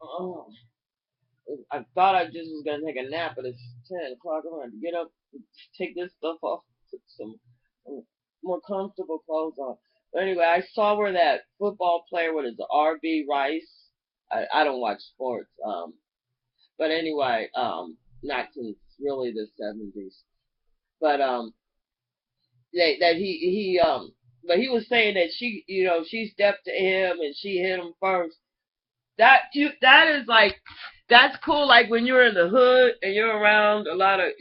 Oh, I thought I just was gonna take a nap, but it's 10 o'clock. I'm gonna get up, take this stuff off, put some more comfortable clothes on. But anyway, I saw where that football player, what is it, R.B. Rice? I don't watch sports. But anyway, not since really the 70s. But that but he was saying that she stepped to him and she hit him first. That is like that's cool. Like when you're in the hood and you're around a lot of.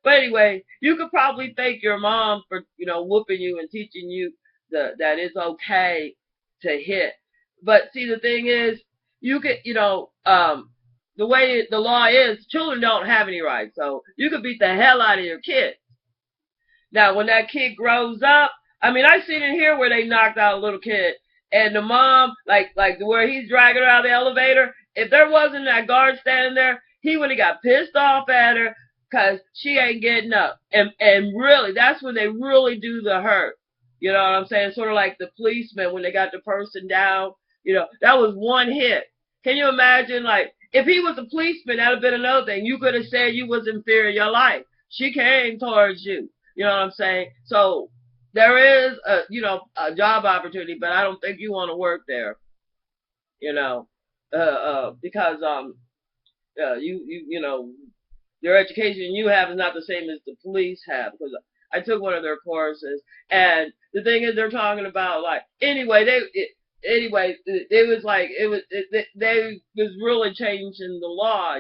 But anyway, you could probably thank your mom for whooping you and teaching you that it's okay to hit. But see, the thing is, you could the way the law is, children don't have any rights, so you could beat the hell out of your kid. Now, when that kid grows up, I mean, I've seen it here where they knocked out a little kid, and the mom, like where he's dragging her out of the elevator. If there wasn't that guard standing there, he would have got pissed off at her because she ain't getting up. And really, that's when they really do the hurt. You know what I'm saying? Sort of like the policeman when they got the person down. That was one hit. Can you imagine, like, if he was a policeman, that'd have been another thing. You could have said you was in fear of your life. She came towards you. You know what I'm saying? So there is a job opportunity, but I don't think you want to work there. You know, because your education you have is not the same as the police have. Because I took one of their courses, and the thing is, they're talking about like it was like they was really changing the law,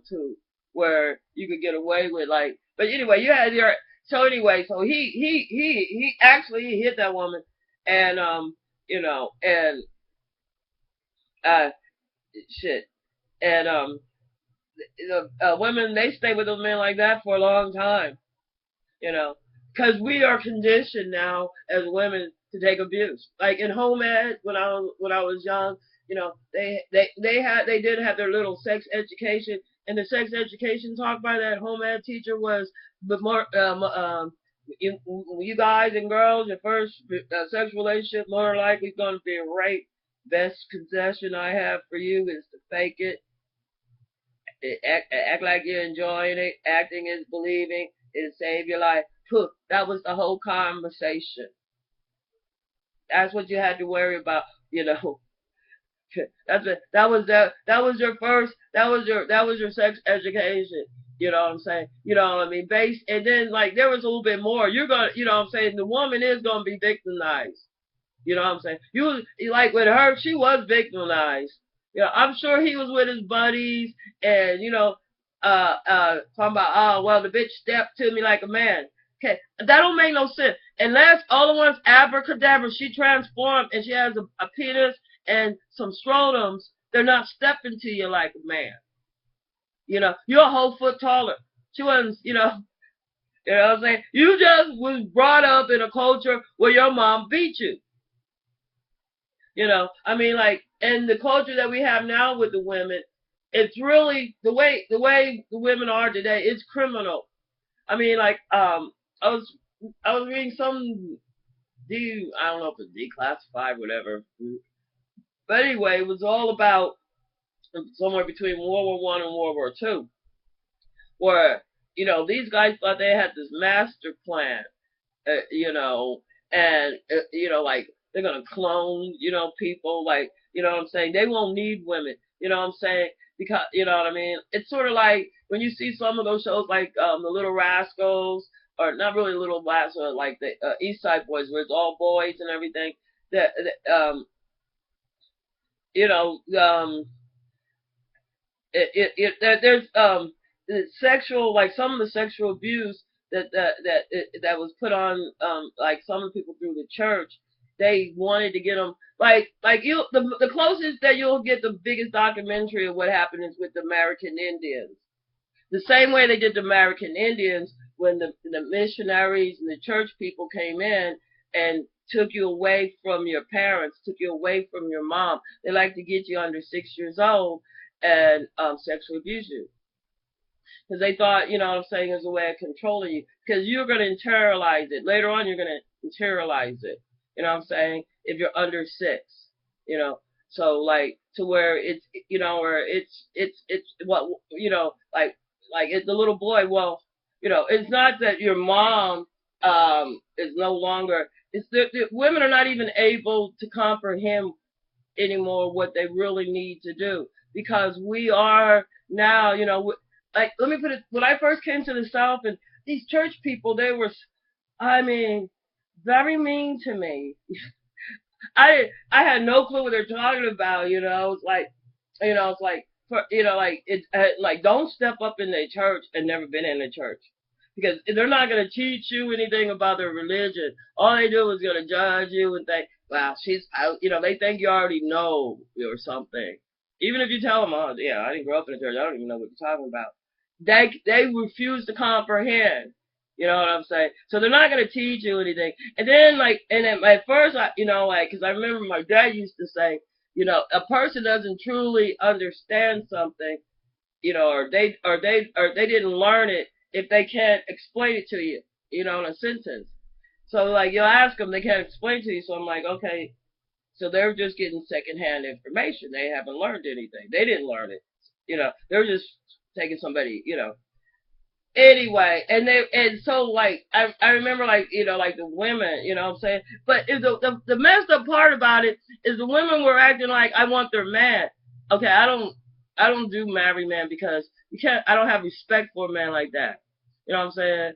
to where you could get away with like. But anyway, you had your so anyway, so he actually hit that woman, and and uh shit, and women they stay with those men like that for a long time, you know, because we are conditioned now as women to take abuse. Like in home ed, when I was young, they did have their little sex education, and the sex education taught by that home ed teacher was, but more you guys and girls, your first sexual relationship more likely is going to be a rape. Best concession I have for you is to fake it. Act like you're enjoying it. Acting is believing. It'll save your life. That was the whole conversation. That's what you had to worry about. You know, that was your sex education. You know what I'm saying? You know what I mean? And then like there was a little bit more. You're gonna, what I'm saying? The woman is gonna be victimized. You know what I'm saying? Like with her, she was victimized. I'm sure he was with his buddies and talking about, oh well, the bitch stepped to me like a man. Okay, that don't make no sense. Unless all the ones abracadabra, she transformed and she has a penis and some scrotums, they're not stepping to you like a man. You're a whole foot taller. She wasn't, you know what I'm saying? You just was brought up in a culture where your mom beat you. I mean, like, and the culture that we have now with the women, it's really the way the women are today. It's criminal. I mean, like, I was I was reading some I don't know if it's declassified, whatever. But anyway, it was all about somewhere between World War I and World War II, where these guys thought they had this master plan, and like they're gonna clone, people, like, what I'm saying. They won't need women, what I'm saying, because what I mean. It's sort of like when you see some of those shows, like the Little Rascals, or not really Little Rascals, like the East Side Boys, where it's all boys and everything. That you know, there's the sexual, like some of the sexual abuse that was put on, like some of the people through the church. They wanted to get them, like the closest that you'll get the biggest documentary of what happened is with the American Indians. The same way they did the American Indians when the missionaries and the church people came in and took you away from your parents, took you away from your mom. They like to get you under 6 years old and sexually abuse you because they thought, what I'm saying, is a way of controlling you, because you're going to internalize it later on. You're going to internalize it. You know what I'm saying? If you're under 6, you know. So like to where it's where it's what like it's the little boy. Well, it's not that your mom is no longer. It's the women are not even able to comprehend anymore what they really need to do because we are now, like let me put it. When I first came to the South and these church people, they were, I mean, very mean to me. I had no clue what they're talking about. It's like, it's like for like it's like don't step up in the church and never been in the church because they're not going to teach you anything about their religion. All they do is going to judge you and think, wow, she's out. They think you already know or something. Even if you tell them, oh yeah, I didn't grow up in the church, I don't even know what you're talking about. They refuse to comprehend. You know what I'm saying? So they're not going to teach you anything. And then and then at first, because I remember my dad used to say, a person doesn't truly understand something, or they didn't learn it if they can't explain it to you, in a sentence. So like you'll ask them, they can't explain it to you. So I'm like, okay, so they're just getting secondhand information. They haven't learned anything. They didn't learn it. They're just taking somebody, anyway, and so like I remember like like the women, what I'm saying, but the messed up part about it is the women were acting like I want their man. Okay, I don't do marry men because you can't. I don't have respect for a man like that. You know what I'm saying?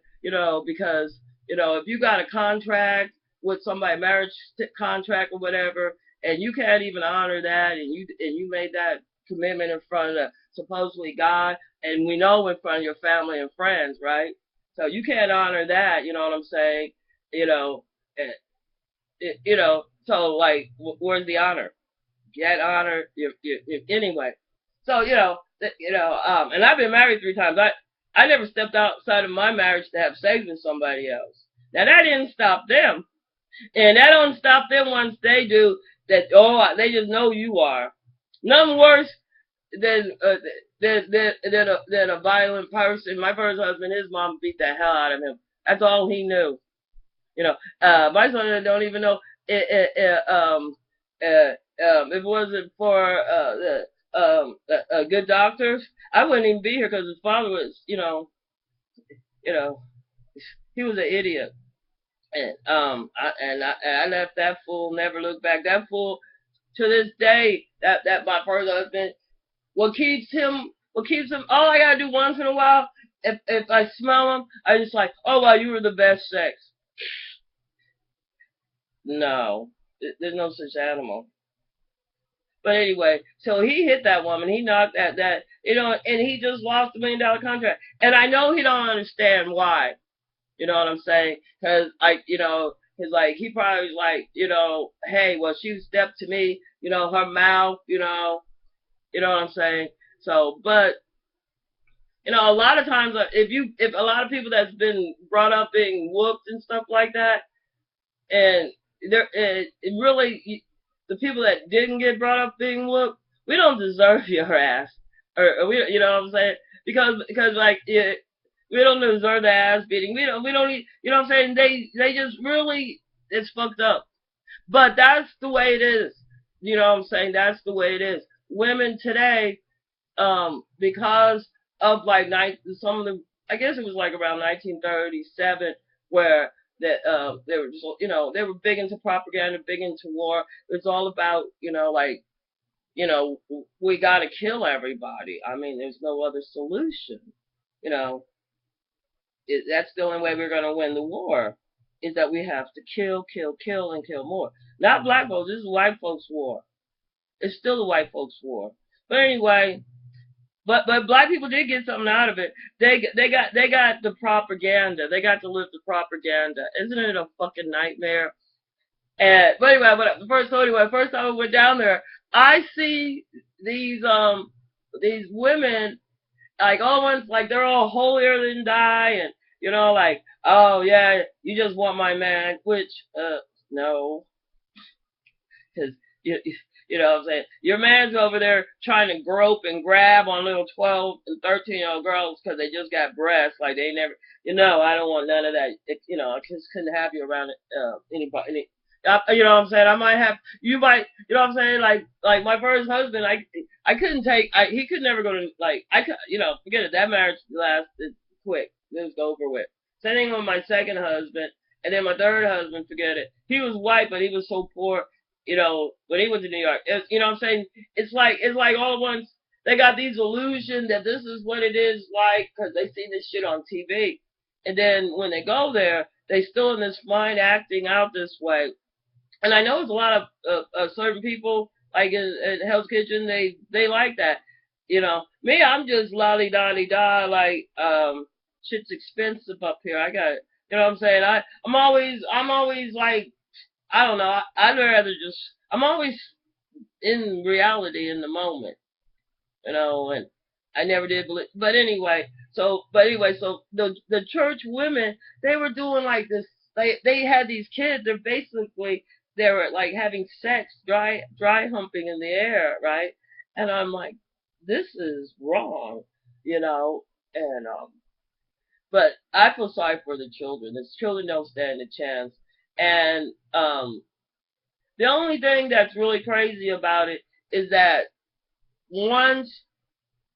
Because if you got a contract with somebody, marriage contract or whatever, and you can't even honor that, and you made that commitment in front of supposedly God, and we know in front of your family and friends, right? So you can't honor that. You know what I'm saying? You know, So like, where's the honor? Get honor, anyway. So and I've been married 3 times. I never stepped outside of my marriage to have sex with somebody else. Now that didn't stop them, and that don't stop them once they do that. Oh, they just know you are. Nothing worse than a violent person. My first husband, his mom beat the hell out of him. That's all he knew. My son don't even know. If it wasn't for good doctors, I wouldn't even be here because his father was, you know, he was an idiot. And I left that fool, never looked back. That fool to this day, that my first husband, what keeps him, all I gotta do once in a while, if I smell him, I just like, oh wow, you were the best sex. No, there's no such animal. But anyway, so he hit that woman. He knocked that, and he just lost $1 million contract. And I know he don't understand why. You know what I'm saying? Because cause like he probably was like, hey, well she stepped to me, her mouth, you know what I'm saying? So, but a lot of times, if a lot of people that's been brought up being whooped and stuff like that, and it really the people that didn't get brought up being whooped, we don't deserve your ass, or we, what I'm saying? Because like we don't deserve the ass beating. We don't need, what I'm saying? They just really, it's fucked up. But that's the way it is. You know what I'm saying? That's the way it is. Women today, because of like some of the, I guess it was like around 1937, where that they were just, they were big into propaganda, big into war. It's all about, like, we got to kill everybody. I mean, there's no other solution. You know, that's the only way we're going to win the war, is that we have to kill, kill, kill, and kill more. Not black folks. This is white folks' war. It's still the white folks' war. But anyway, but black people did get something out of it. They got the propaganda. They got to live the propaganda. Isn't it a fucking nightmare? And but anyway, first time I went down there, I see these women, like all ones, like they're all holier than thou, and like, oh yeah, you just want my man, which no, because what I'm saying, your man's over there trying to grope and grab on little 12 and 13-year-old girls because they just got breasts, like they never, I don't want none of that. I just couldn't have you around anybody. You know what I'm saying? I might have, you might, you know what I'm saying? Like my first husband, I couldn't take, he could never go to, like, I could, you know, forget it. That marriage lasted quick. It was over with. Same thing with my second husband. And then my third husband, forget it. He was white, but he was so poor, you know, when he was in New York. You know what I'm saying? It's like all at once, they got these illusion that this is what it is like because they see this shit on TV. And then when they go there, they still in this mind acting out this way. And I know it's a lot of certain people like in Hell's Kitchen. They like that. You know, me, I'm just lolly dolly da. Like shit's expensive up here. I got, you know what I'm saying. I'm always like, I don't know. I'd rather just, I'm always in reality in the moment, you know, and I never did believe. But anyway, so the church women, they were doing like this. They had these kids. They were like having sex, dry humping in the air, right? And I'm like, this is wrong, you know. And but I feel sorry for the children. The children don't stand a chance. And the only thing that's really crazy about it is that once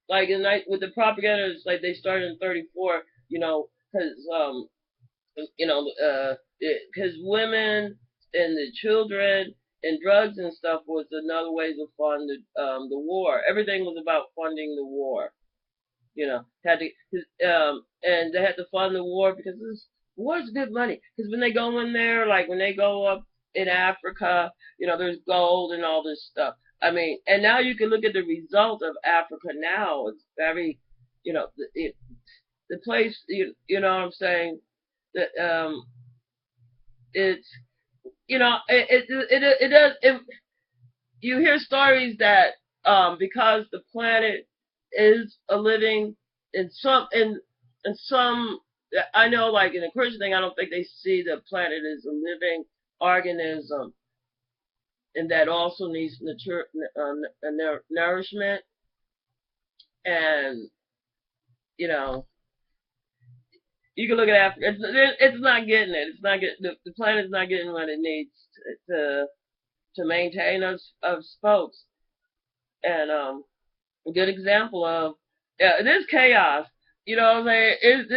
like in night with the propaganda, it's like they started in '34, you know, because women and the children and drugs and stuff was another way to fund the war. Everything was about funding the war. You know, had to and they had to fund the war because this war's good money. Because when they go in there, like when they go up in Africa, you know, there's gold and all this stuff. I mean, and now you can look at the result of Africa now. It's very, you know, the place, you know what I'm saying? That it's, you know, it does. You hear stories that because the planet is a living in some I know like in the Christian thing I don't think they see the planet as a living organism and that also needs nourishment and you know you can look at Africa it's not getting it it's not getting the planet's not getting what it needs to maintain us folks and a good example of yeah, it is chaos. You know what I'm saying?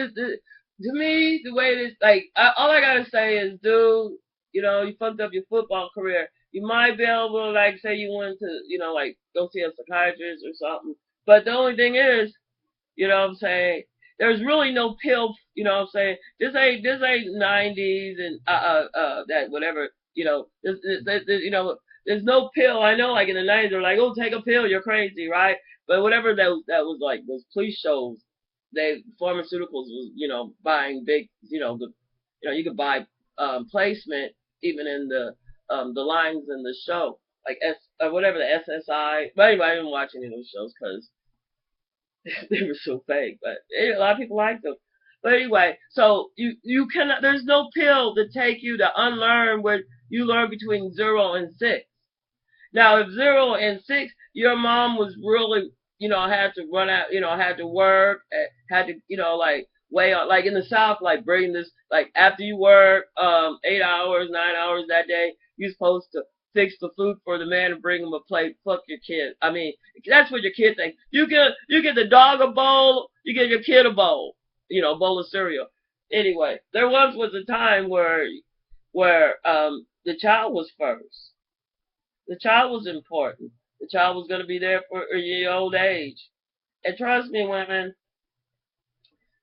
To me, the way it is, like, all I gotta say is, dude, you know, you fucked up your football career. You might be able to, like, say you went to, you know, like, go see a psychiatrist or something. But the only thing is, you know what I'm saying? There's really no pill, you know what I'm saying? This ain't 90s and that whatever, you know, you know, there's no pill. I know like in the 90s they're like, "Oh, take a pill, you're crazy," right? But whatever that was like those police shows, they pharmaceuticals was, you know, buying big, you know, you could buy placement even in the lines in the show, like whatever the SSI. But anyway, I didn't watch any of those shows because they were so fake, but a lot of people liked them. But anyway, so you cannot. There's no pill to take you to unlearn what you learn between 0 and 6. Now, if 0 and 6, your mom was really, you know, had to run out, you know, had to work, had to, you know, like way on, like in the South, like bring this, like after you work, 8 hours, 9 hours that day, you're supposed to fix the food for the man and bring him a plate. Fuck your kid. I mean, that's what your kid thinks. You get the dog a bowl, you get your kid a bowl, you know, a bowl of cereal. Anyway, there once was a time where the child was first. The child was important. The child was going to be there for your old age. And trust me, women,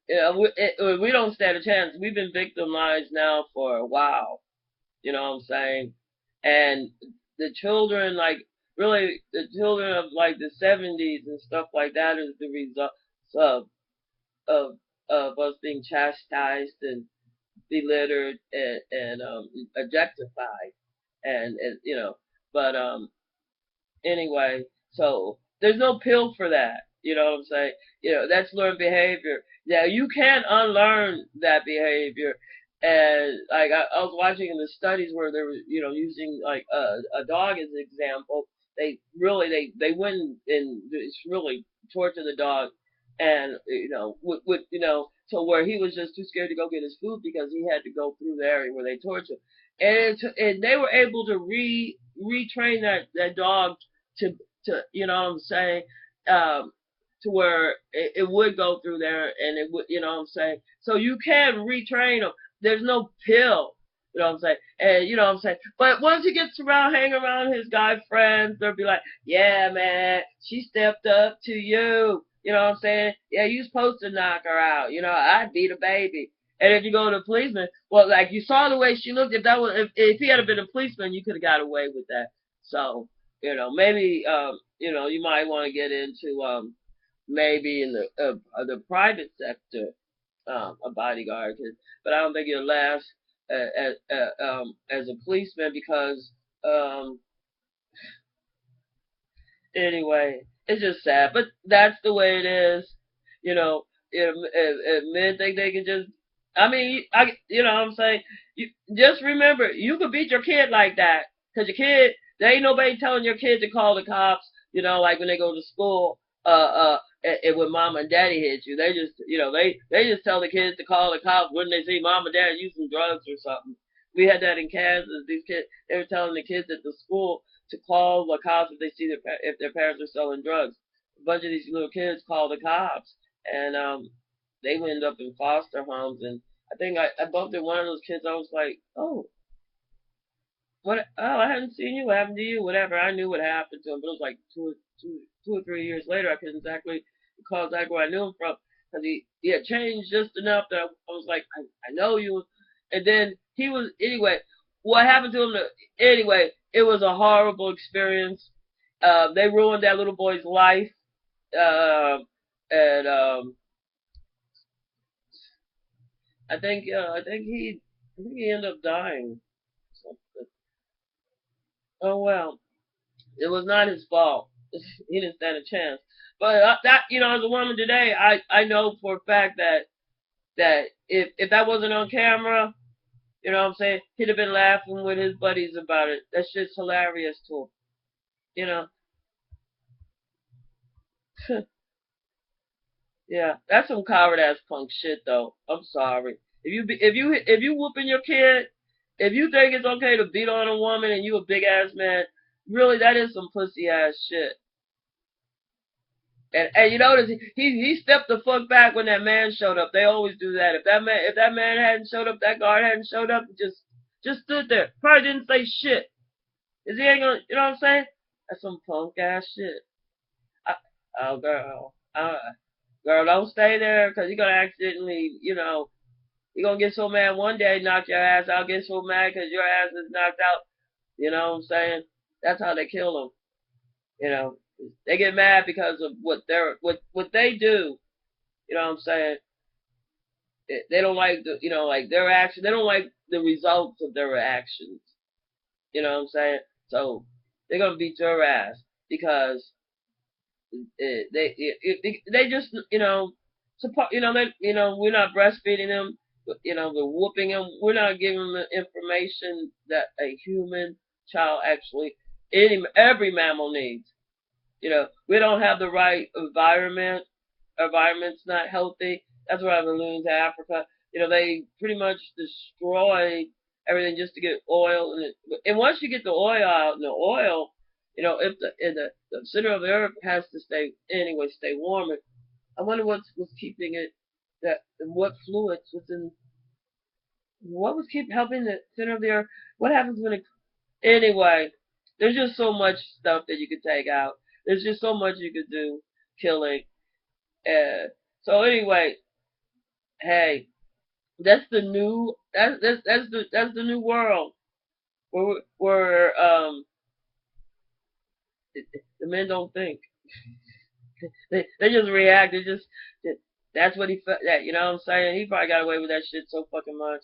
we don't stand a chance. We've been victimized now for a while. You know what I'm saying? And the children, like, really, the children of, like, the 70s and stuff like that is the result of, of, of us being chastised and belittled and objectified. And, you know, but, anyway, so there's no pill for that. You know what I'm saying? You know, that's learned behavior. Now you can unlearn that behavior. And like I was watching in the studies where they were, you know, using like a dog as an example. They really they went and it's really torture the dog, and you know with you know to where he was just too scared to go get his food because he had to go through the area where they torture. and they were able to retrain that dog to you know what I'm saying, um, to where it would go through there and it would, you know what I'm saying. So you can retrain them. There's no pill. You know what I'm saying? And you know what I'm saying? But once he gets around, hang around his guy friends, they'll be like, yeah, man, she stepped up to you. You know what I'm saying? Yeah, you supposed to knock her out. You know, I'd beat a baby. And if you go to a policeman, well, like you saw the way she looked. If that was, if he had been a policeman, you could have got away with that. So, you know, maybe, you know, you might want to get into, maybe in the private sector, a bodyguard. But I don't think it'll last as a policeman because, um, anyway, it's just sad, but that's the way it is. You know, if men think they can just, I mean, you know what I'm saying? You just remember, you could beat your kid like that, cause your kid, there ain't nobody telling your kid to call the cops. You know, like when they go to school, and when mom and daddy hit you, they just, you know, they just tell the kids to call the cops when they see mom and dad using drugs or something. We had that in Kansas. These kids, they were telling the kids at the school to call the cops if they see if their parents are selling drugs. A bunch of these little kids call the cops, and they end up in foster homes. And I think I bumped into one of those kids. I was like, oh, what? Oh, I hadn't seen you. What happened to you? Whatever. I knew what happened to him, but it was like two or 3 years later. I couldn't exactly recall exactly where I knew him from because he had changed just enough that I was like, I know you. And then he was anyway. What happened to him? Anyway, it was a horrible experience. They ruined that little boy's life, um, and I think he ended up dying. Oh well. It was not his fault. He didn't stand a chance. But that, you know, as a woman today, I know for a fact that if that wasn't on camera, you know what I'm saying, he'd have been laughing with his buddies about it. That shit's hilarious to him. You know. Yeah, that's some coward ass punk shit though. I'm sorry. If you whooping your kid, if you think it's okay to beat on a woman and you a big ass man, really that is some pussy ass shit. And you notice he stepped the fuck back when that man showed up. They always do that. If that man hadn't showed up, that guard hadn't showed up, just stood there. Probably didn't say shit. Is he ain't gonna, you know what I'm saying? That's some punk ass shit. I, oh girl, girl, don't stay there because you're gonna accidentally, you know, you're gonna get so mad one day, knock your ass out, get so mad because your ass is knocked out. You know what I'm saying? That's how they kill them. You know, they get mad because of what they do. You know what I'm saying? They don't like the, you know, like their action. They don't like the results of their actions. You know what I'm saying? So they're gonna beat your ass because they just, you know, support, you know, we're not breastfeeding them, you know, we're whooping them. We're not giving them the information that a human child actually, every mammal needs. You know, we don't have the right environment. Environment's not healthy. That's why I've been moving to Africa. You know, they pretty much destroy everything just to get oil. And once you get the oil out, and the oil, you know, if the center of the earth has to stay anyway, stay warm. I wonder what's keeping it, that what fluids within, what was keep helping the center of the earth. What happens when it, anyway? There's just so much stuff that you could take out. There's just so much you could do, killing. So anyway, hey, that's the new, that's the new world where the men don't think. They just react. They just, that's what he felt. That, you know what I'm saying? He probably got away with that shit so fucking much.